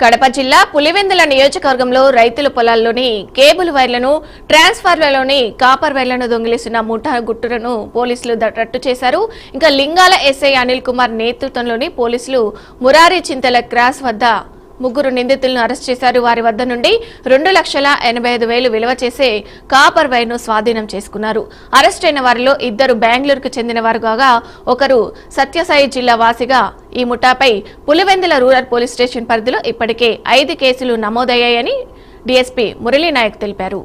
కడప జిల్లా పులివెందుల నియోజకవర్గంలో రైతుల పొలాల్లోని కేబుల్ వైర్లను, ట్రాన్స్ఫార్మర్లోని కాపర్ వైర్లను దొంగిలిస్తున్న ముఠా గుట్టును పోలీసులు రట్టు చేశారు. ఇంకా లింగాల ఎస్ఐ అనిల్ కుమార్ నేతృత్వంలోని పోలీసులు మురారి చింతల క్రాస్ వద్ద 3 నిందితులను అరెస్ట్ చేశారు. వారి వద్ద నుండి 2,85,000 విలువ చేసే కాపర్ వైర్ను స్వాధీనం చేసుకున్నారు. అరెస్ట్ అయిన వారిలో 2 బెంగళూరుకు చెందిన వారు కాగా ఒకరు సత్యసాయి జిల్లా వాసిగా ఈ ముఠాపై పులివెందుల రూరల్ పోలీస్ స్టేషన్ పరిధిలో ఇప్పటికే 5 కేసులు నమోదయ్యాయని డీఎస్పీ మురళీ నాయక్ తెలిపారు.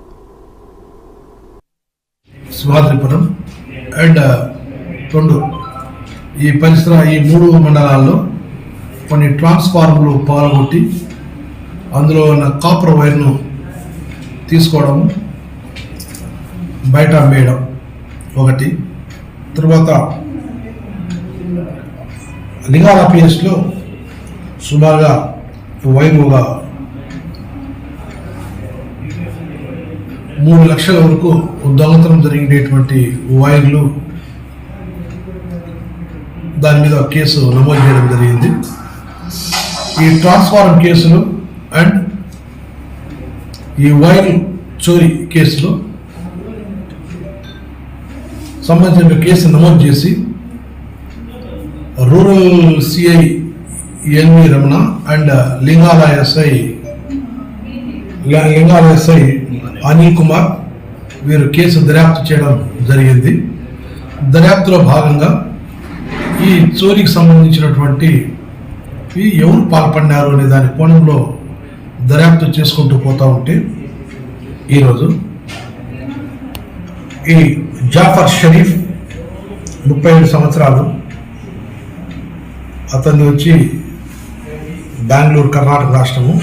ఈ పరిసర ఈ 3 మండలాల్లో కొన్ని ట్రాన్స్ఫార్మర్లు పాల్గొట్టి అందులో ఉన్న కాపర్ వైర్ను తీసుకోవడం, బయట అమ్మేయడం ఒకటి. తర్వాత లింగాల పిఎస్లో సుమారుగా వైరుగా 3 లక్షల వరకు దొంగతనం జరిగినటువంటి వైర్లు, దాని మీద కేసు నమోదు చేయడం జరిగింది. ఈ ట్రాన్స్ఫార్మర్ కేసులు అండ్ ఈ వైర్ చోరీ కేసులో సంబంధించిన కేసు నమోదు చేసి rural CI N V Ramana and Lingala SI Anil Kumar వీరు కేసు దర్యాప్తు చేయడం జరిగింది. దర్యాప్తులో భాగంగా ఈ చోరీకి సంబంధించినటువంటి ఎవరు పాల్పడినారు అనే దాని కోణంలో దర్యాప్తు చేసుకుంటూ పోతా ఉంటే ఈరోజు ఈ జాఫర్ షరీఫ్ 37 సంవత్సరాలు, అతన్ని వచ్చి బెంగళూరు కర్ణాటక రాష్ట్రము,